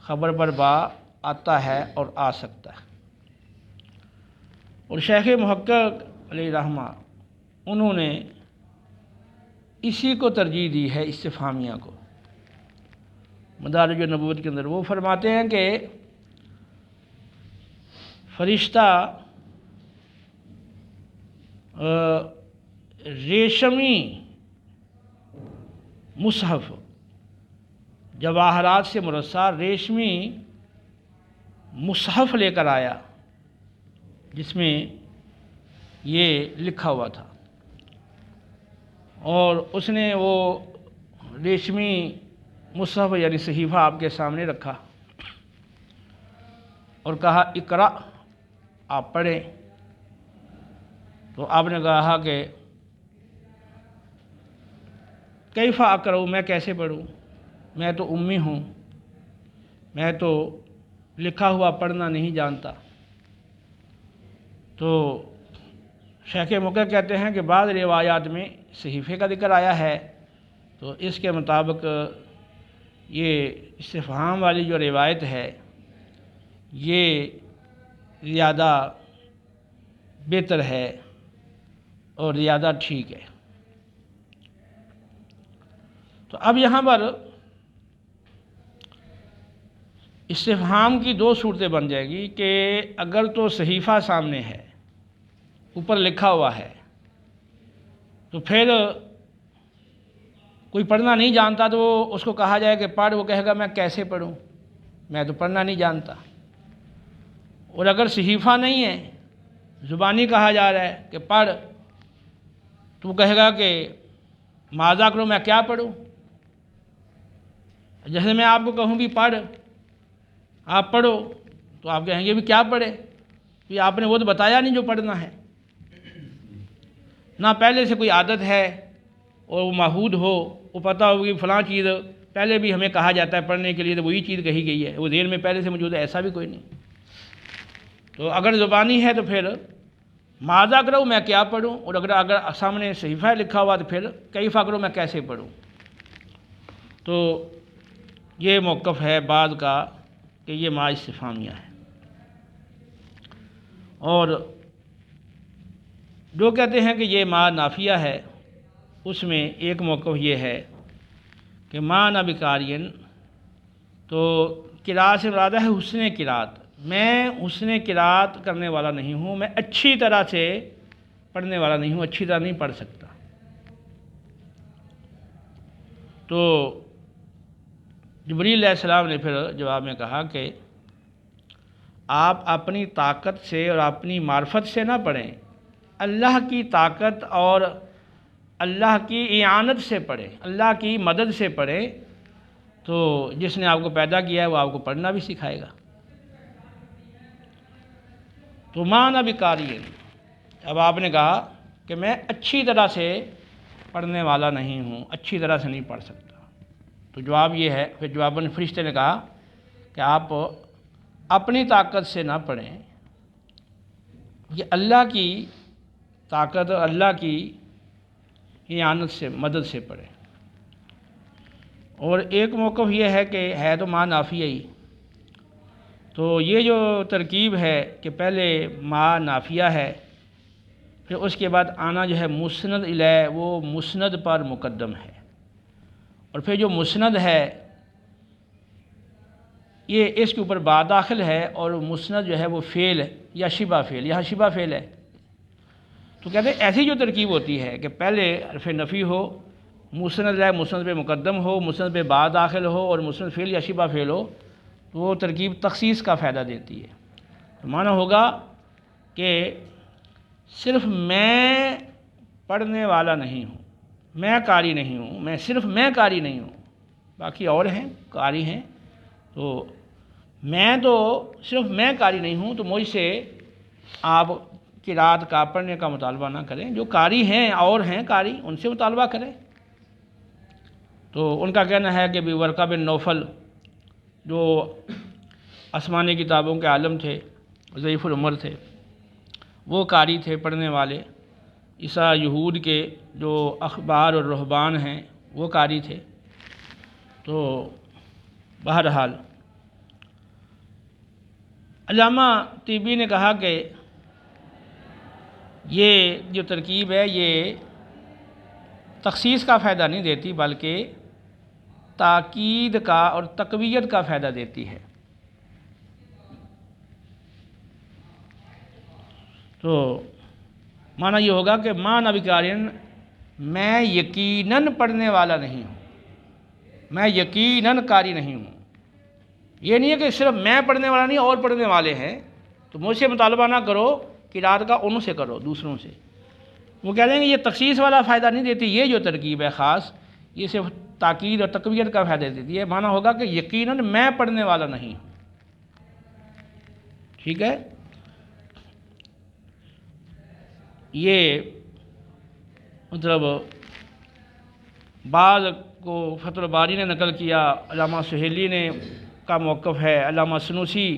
خبر پر با آتا ہے اور آ سکتا ہے، اور شیخ محقق علیہ رحمہ انہوں نے اسی کو ترجیح دی ہے، استفہامیہ کو، مدارج النبوت کے اندر وہ فرماتے ہیں کہ فرشتہ ریشمی مصحف، جواہرات سے مرصع ریشمی مصحف لے کر آیا، جس میں یہ لکھا ہوا تھا، اور اس نے وہ ریشمی مصحف یعنی صحیفہ آپ کے سامنے رکھا اور کہا، اقرأ، آپ پڑھیں۔ تو آپ نے کہا کہ کیف اقرأ، میں کیسے پڑھوں، میں تو امی ہوں، میں تو لکھا ہوا پڑھنا نہیں جانتا۔ تو شیخ مقر کہتے ہیں کہ بعض روایات میں صحیفے کا ذکر آیا ہے، تو اس کے مطابق یہ استفہام والی جو روایت ہے یہ زیادہ بہتر ہے اور زیادہ ٹھیک ہے۔ تو اب یہاں پر استفہام کی دو صورتیں بن جائیں گی کہ اگر تو صحیفہ سامنے ہے، اوپر لکھا ہوا ہے، تو پھر کوئی پڑھنا نہیں جانتا تو اس کو کہا جائے کہ پڑھ، وہ کہے گا میں کیسے پڑھوں، میں تو پڑھنا نہیں جانتا۔ اور اگر صحیفہ نہیں ہے، زبانی کہا جا رہا ہے کہ پڑھ، تو وہ کہے گا کہ ماذا کروں، میں کیا پڑھوں۔ جیسے میں آپ کو کہوں بھی پڑھ، آپ پڑھو، تو آپ کہیں گے بھی کیا پڑھے، کہ آپ نے وہ تو بتایا نہیں جو پڑھنا ہے، نہ پہلے سے کوئی عادت ہے اور وہ معہود ہو، وہ پتہ ہو کہ فلاں چیز پہلے بھی ہمیں کہا جاتا ہے پڑھنے کے لیے، تو وہی چیز کہی گئی ہے، وہ ذہن میں پہلے سے موجود ہے، ایسا بھی کوئی نہیں۔ تو اگر زبانی ہے تو پھر ماذا کرو، میں کیا پڑھوں، اور اگر سامنے صحیفہ لکھا ہوا تو پھر کیف کرو، میں کیسے پڑھوں۔ تو یہ موقف ہے بعض کا کہ یہ ما استفہامیہ ہے، اور جو کہتے ہیں کہ یہ ما نافیہ ہے، اس میں ایک موقف یہ ہے کہ ما نہ بقارئن، تو قرأت سے مراد ہے حسن قرأت، میں حسن قرأت کرنے والا نہیں ہوں، میں اچھی طرح سے پڑھنے والا نہیں ہوں، اچھی طرح نہیں پڑھ سکتا۔ تو جبریل علیہ السلام نے پھر جواب میں کہا کہ آپ اپنی طاقت سے اور اپنی معرفت سے نہ پڑھیں، اللہ کی طاقت اور اللہ کی اعانت سے پڑھیں، اللہ کی مدد سے پڑھیں، تو جس نے آپ کو پیدا کیا ہے وہ آپ کو پڑھنا بھی سکھائے گا۔ تو ما نہ بقارئ، اب آپ نے کہا کہ میں اچھی طرح سے پڑھنے والا نہیں ہوں، اچھی طرح سے نہیں پڑھ سکتا، تو جواب یہ ہے، پھر جواباً فرشتے نے کہا کہ آپ اپنی طاقت سے نہ پڑھیں، یہ اللہ کی طاقت اور اللہ کی اعانت سے، مدد سے پڑھیں۔ اور ایک موقف یہ ہے کہ ہے تو ما نافیہ ہی، تو یہ جو ترکیب ہے کہ پہلے ما نافیہ ہے، پھر اس کے بعد آنا جو ہے مسند الیہ، وہ مسند پر مقدم ہے، اور پھر جو مسند ہے یہ اس کے اوپر با داخل ہے، اور مسند جو ہے وہ فعل یا شبہ فعل، یہاں شبہ فعل ہے۔ تو کہتے ہیں ایسی جو ترکیب ہوتی ہے کہ پہلے حرف نفی ہو، مسند ہے، مسند پہ مقدم ہو، مسند پہ با داخل ہو، اور مسند فعل یا شبہ فعل ہو، تو وہ ترکیب تخصیص کا فائدہ دیتی ہے۔ تو معنی ہوگا کہ صرف میں پڑھنے والا نہیں ہوں، میں قاری نہیں ہوں، میں صرف میں قاری نہیں ہوں، باقی اور ہیں قاری ہیں، تو میں تو صرف میں قاری نہیں ہوں، تو مجھ سے آپ قرأت کا پڑھنے کا مطالبہ نہ کریں، جو قاری ہیں اور ہیں قاری ان سے مطالبہ کریں۔ تو ان کا کہنا ہے کہ بھی ورقہ بن نوفل جو آسمانی کتابوں کے عالم تھے، ضعیف العمر تھے، وہ قاری تھے، پڑھنے والے۔ عیسیٰ یہود کے جو اخبار اور رہبان ہیں وہ قاری تھے۔ تو بہرحال علامہ طیبی نے کہا کہ یہ جو ترکیب ہے یہ تخصیص کا فائدہ نہیں دیتی، بلکہ تاکید کا اور تقویت کا فائدہ دیتی ہے۔ تو معنی یہ ہوگا کہ ما نہ بقارئ، میں یقیناً پڑھنے والا نہیں ہوں، میں یقیناً قاری نہیں ہوں۔ یہ نہیں ہے کہ صرف میں پڑھنے والا نہیں اور پڑھنے والے ہیں، تو مجھ سے مطالبہ نہ کرو قرأت کا، ان سے کرو، دوسروں سے۔ وہ کہہ دیں گے یہ تخصیص والا فائدہ نہیں دیتی، یہ جو ترکیب ہے خاص، یہ صرف تاکید اور تقویت کا فائدہ دیتی ہے۔ معنی ہوگا کہ یقیناً میں پڑھنے والا نہیں ہوں۔ ٹھیک ہے، یہ مطلب بعض کو فتح الباری نے نقل کیا، علامہ سہیلی نے کا موقف ہے، علامہ سنوسی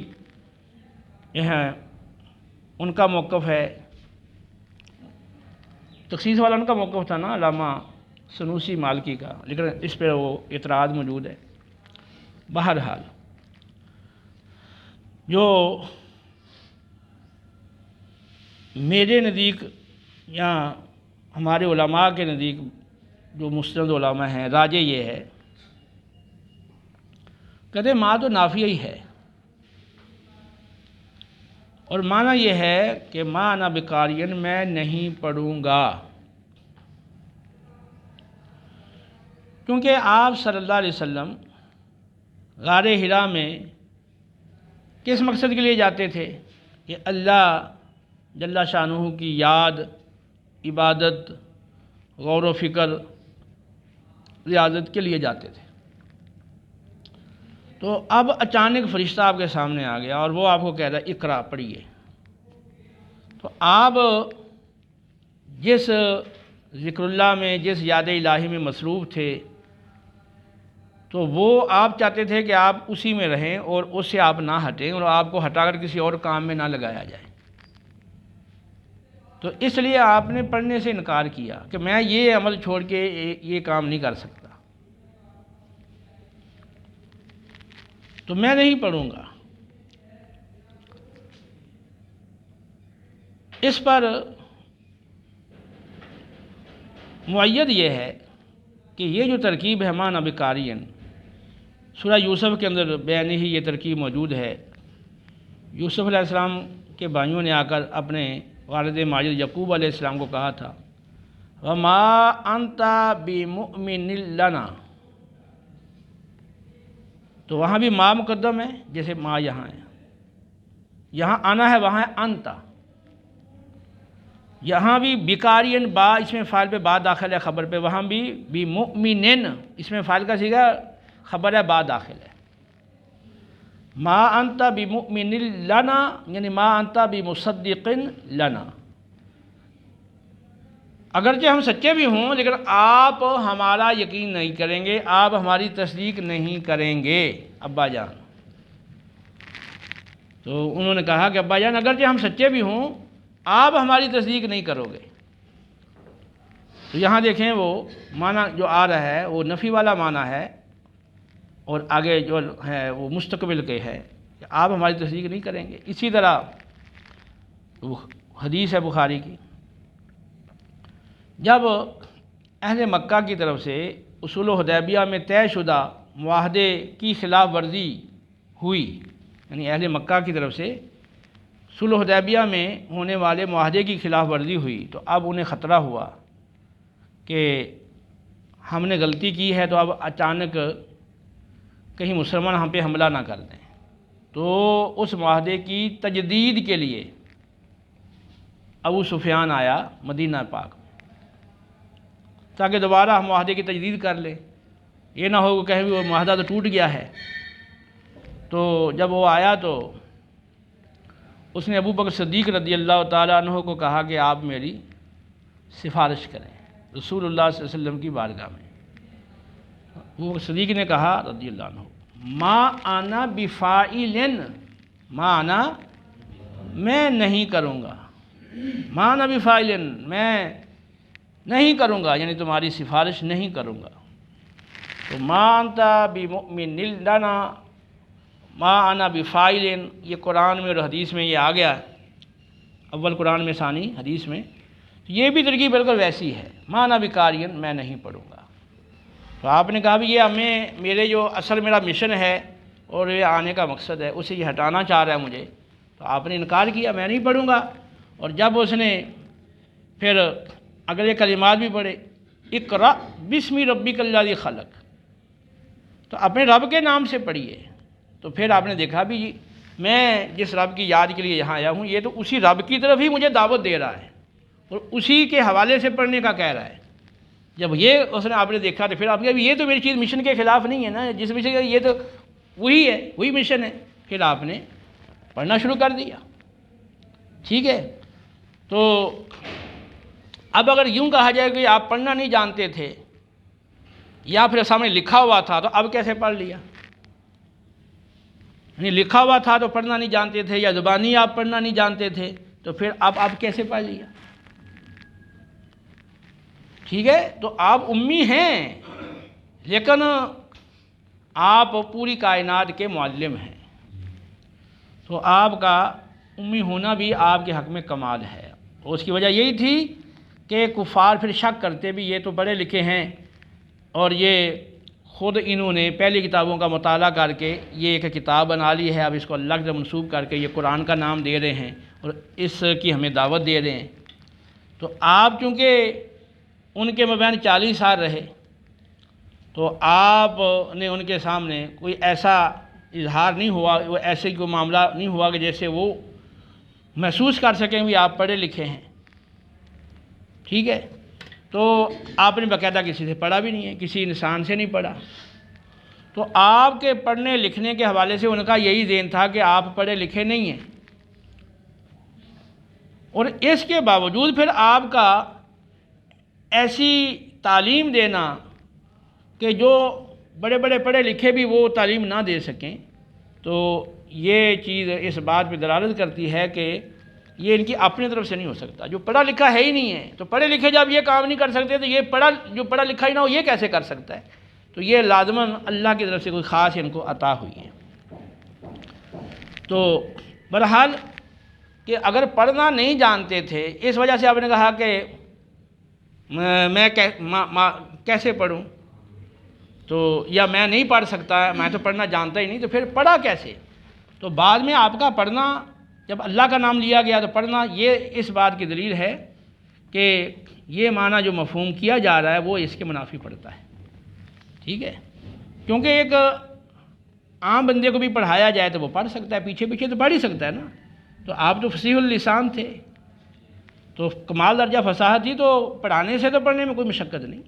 یہ ہیں ان کا موقف ہے، تخصیص والا ان کا موقف تھا نا علامہ سنوسی مالکی کا، لیکن اس پہ وہ اعتراض موجود ہے۔ بہرحال جو میرے نزدیک یا ہمارے علماء کے نزدیک جو مستند علماء ہیں، راجع یہ ہے، کہتے ماں تو نافیہ ہی ہے، اور معنی یہ ہے کہ ما انا بقارئ، میں نہیں پڑھوں گا، کیونکہ آپ صلی اللہ علیہ وسلم غار حرا میں کس مقصد کے لیے جاتے تھے؟ کہ اللہ جل شانہ کی یاد، عبادت، غور و فکر، ریاضت کے لیے جاتے تھے۔ تو اب اچانک فرشتہ آپ کے سامنے آ گیا اور وہ آپ کو کہہ رہا ہے اقرا، پڑھیے، تو آپ جس ذکر اللہ میں، جس یاد الہی میں مصروف تھے، تو وہ آپ چاہتے تھے کہ آپ اسی میں رہیں اور اس سے آپ نہ ہٹیں اور آپ کو ہٹا کر کسی اور کام میں نہ لگایا جائے، تو اس لیے آپ نے پڑھنے سے انکار کیا کہ میں یہ عمل چھوڑ کے یہ کام نہیں کر سکتا، تو میں نہیں پڑھوں گا۔ اس پر معید یہ ہے کہ یہ جو ترکیب ہے ما انا بقارئ، سورہ یوسف کے اندر بیان ہی یہ ترکیب موجود ہے۔ یوسف علیہ السلام کے بھائیوں نے آ کر اپنے والد ماجد یعقوب علیہ السلام کو کہا تھا وَمَا أَنْتَ بِمُؤْمِنٍ لَنَا، تو وہاں بھی ما مقدم ہے جیسے ما یہاں ہے، یہاں آنا ہے، وہاں ہے انتا، یہاں بھی بقارئ با، اس میں فاعل پہ با داخل ہے خبر پہ، وہاں بھی بمؤمنن، اس میں فاعل کا صیغہ خبر ہے، با داخل ہے۔ ما انت بمؤمن لنا، یعنی ما انت بمصدق لنا، اگرچہ ہم سچے بھی ہوں لیکن آپ ہمارا یقین نہیں کریں گے، آپ ہماری تصدیق نہیں کریں گے ابا جان۔ تو انہوں نے کہا کہ ابا جان اگرچہ ہم سچے بھی ہوں آپ ہماری تصدیق نہیں کرو گے۔ تو یہاں دیکھیں وہ معنی جو آ رہا ہے وہ نفی والا معنی ہے، اور آگے جو ہے وہ مستقبل کے ہے کہ آپ ہماری تصدیق نہیں کریں گے۔ اسی طرح حدیث ہے بخاری کی، جب اہل مکہ کی طرف سے اصول حدیبیہ میں طے شدہ معاہدے کی خلاف ورزی ہوئی، یعنی اہل مکہ کی طرف سے صلح حدیبیہ میں ہونے والے معاہدے کی خلاف ورزی ہوئی، تو اب انہیں خطرہ ہوا کہ ہم نے غلطی کی ہے، تو اب اچانک کہیں مسلمان ہم پہ حملہ نہ کر دیں، تو اس معاہدے کی تجدید کے لیے ابو سفیان آیا مدینہ پاک میں، تاکہ دوبارہ ہم معاہدے کی تجدید کر لیں، یہ نہ ہو کہ کہیں بھی وہ معاہدہ تو ٹوٹ گیا ہے۔ تو جب وہ آیا تو اس نے ابو بکر صدیق رضی اللہ تعالیٰ عنہ کو کہا کہ آپ میری سفارش کریں رسول اللہ صلی اللہ علیہ وسلم کی بارگاہ میں۔ ابو بکر صدیق نے کہا رضی اللہ عنہ ما انا بفاعل، ما انا، میں نہیں کروں گا، ما انا بفاعل، میں نہیں کروں گا، یعنی تمہاری سفارش نہیں کروں گا۔ تو ما انت بمؤمن لنا، ما انا بفاعل، یہ قرآن میں اور حدیث میں یہ آ گیا، اول قرآن میں ثانی حدیث میں، یہ بھی ترکیب بالکل ویسی ہے، ما انا بقارئ، میں نہیں پڑھوں گا۔ تو آپ نے کہا بھی یہ ہمیں میرے جو اصل میرا مشن ہے اور یہ آنے کا مقصد ہے اسے یہ ہٹانا چاہ رہا ہے مجھے، تو آپ نے انکار کیا میں نہیں پڑھوں گا۔ اور جب اس نے پھر اگلے کلمات بھی پڑھے اقرأ بسم ربک الذی خلق، تو اپنے رب کے نام سے پڑھیے، تو پھر آپ نے دیکھا بھی میں جس رب کی یاد کے لیے یہاں آیا ہوں یہ تو اسی رب کی طرف ہی مجھے دعوت دے رہا ہے اور اسی کے حوالے سے پڑھنے کا کہہ رہا ہے۔ جب یہ اس نے آپ نے دیکھا تو پھر آپ نے یہ تو میری چیز مشن کے خلاف نہیں ہے نا، جس مشن کا یہ تو وہی ہے، وہی مشن ہے، پھر آپ نے پڑھنا شروع کر دیا۔ ٹھیک ہے، تو اب اگر یوں کہا جائے کہ آپ پڑھنا نہیں جانتے تھے یا پھر سامنے لکھا ہوا تھا تو اب کیسے پڑھ لیا؟ یعنی لکھا ہوا تھا تو پڑھنا نہیں جانتے تھے، یا زبانی آپ پڑھنا نہیں جانتے تھے، تو پھر اب کیسے پڑھ لیا؟ ٹھیک ہے، تو آپ امی ہیں لیکن آپ پوری کائنات کے معلم ہیں، تو آپ کا امی ہونا بھی آپ کے حق میں کمال ہے۔ اور اس کی وجہ یہی تھی کہ کفار پھر شک کرتے بھی یہ تو پڑھے لکھے ہیں، اور یہ خود انہوں نے پہلی کتابوں کا مطالعہ کر کے یہ ایک کتاب بنا لی ہے، اب اس کو اللہ کی طرف منسوب کر کے یہ قرآن کا نام دے رہے ہیں اور اس کی ہمیں دعوت دے رہے ہیں۔ تو آپ چونکہ ان کے مابین 40 سال رہے، تو آپ نے ان کے سامنے کوئی ایسا اظہار نہیں ہوا، وہ ایسے کوئی معاملہ نہیں ہوا کہ جیسے وہ محسوس کر سکیں بھی آپ پڑھے لکھے ہیں۔ ٹھیک ہے، تو آپ نے باقاعدہ کسی سے پڑھا بھی نہیں ہے، کسی انسان سے نہیں پڑھا، تو آپ کے پڑھنے لکھنے کے حوالے سے ان کا یہی ذہن تھا کہ آپ پڑھے لکھے نہیں ہیں، اور اس کے باوجود پھر آپ کا ایسی تعلیم دینا کہ جو بڑے بڑے پڑھے لکھے بھی وہ تعلیم نہ دے سکیں، تو یہ چیز اس بات پہ دلالت کرتی ہے کہ یہ ان کی اپنی طرف سے نہیں ہو سکتا۔ جو پڑھا لکھا ہے ہی نہیں ہے، تو پڑھے لکھے جب یہ کام نہیں کر سکتے تو جو پڑھا لکھا ہی نہ ہو یہ کیسے کر سکتا ہے؟ تو یہ لازماً اللہ کی طرف سے کوئی خاص ان کو عطا ہوئی ہے۔ تو بہرحال کہ اگر پڑھنا نہیں جانتے تھے، اس وجہ سے آپ نے کہا کہ میں کیسے پڑھوں، تو یا میں نہیں پڑھ سکتا، میں تو پڑھنا جانتا ہی نہیں، تو پھر پڑھا کیسے؟ تو بعد میں آپ کا پڑھنا جب اللہ کا نام لیا گیا تو پڑھنا یہ اس بات کی دلیل ہے کہ یہ معنی جو مفہوم کیا جا رہا ہے وہ اس کے منافی پڑتا ہے۔ ٹھیک ہے، کیونکہ ایک عام بندے کو بھی پڑھایا جائے تو وہ پڑھ سکتا ہے، پیچھے پیچھے تو پڑھ ہی سکتا ہے نا۔ تو آپ تو فصیح اللسان تھے، تو کمال درجہ فصاحت تھی، تو پڑھانے سے تو پڑھنے میں کوئی مشقت نہیں۔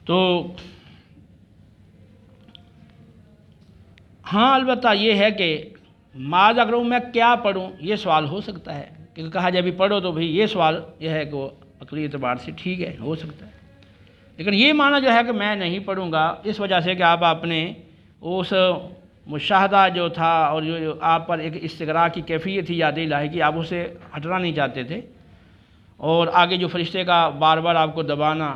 تو ہاں البتہ یہ ہے کہ ماذا کروں، میں کیا پڑھوں، یہ سوال ہو سکتا ہے کہ کہا جائے بھی پڑھو، تو بھئی یہ سوال یہ ہے کہ وہ عقلی اعتبار سے ٹھیک ہے، ہو سکتا ہے، لیکن یہ معنی جو ہے کہ میں نہیں پڑھوں گا، اس وجہ سے کہ آپ اپنے اس مشاہدہ جو تھا اور جو آپ پر ایک استغراق کی کیفیت تھی یاد الہی کی، آپ اسے ہٹنا نہیں چاہتے تھے، اور آگے جو فرشتے کا بار بار آپ کو دبانا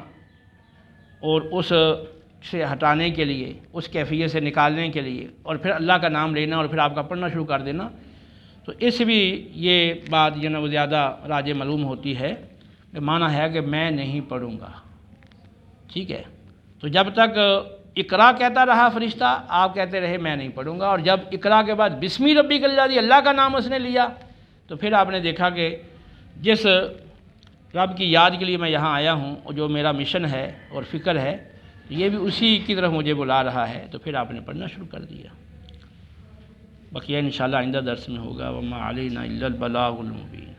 اور اس سے ہٹانے کے لیے، اس کیفیت سے نکالنے کے لیے، اور پھر اللہ کا نام لینا اور پھر آپ کا پڑھنا شروع کر دینا، تو اس بھی یہ بات جو نا وہ زیادہ راج معلوم ہوتی ہے کہ معنی ہے کہ میں نہیں پڑھوں گا۔ ٹھیک ہے، تو جب تک اقرا کہتا رہا فرشتہ، آپ کہتے رہے میں نہیں پڑھوں گا، اور جب اقرا کے بعد بسمی ربک الذی، اللہ کا نام اس نے لیا، تو پھر آپ نے دیکھا کہ جس رب کی یاد کے لیے میں یہاں آیا ہوں اور جو میرا مشن ہے اور فکر ہے، یہ بھی اسی کی طرف مجھے بلا رہا ہے، تو پھر آپ نے پڑھنا شروع کر دیا۔ بقیہ انشاءاللہ آئندہ درس میں ہوگا۔ وما علینا الا البلاغ المبین۔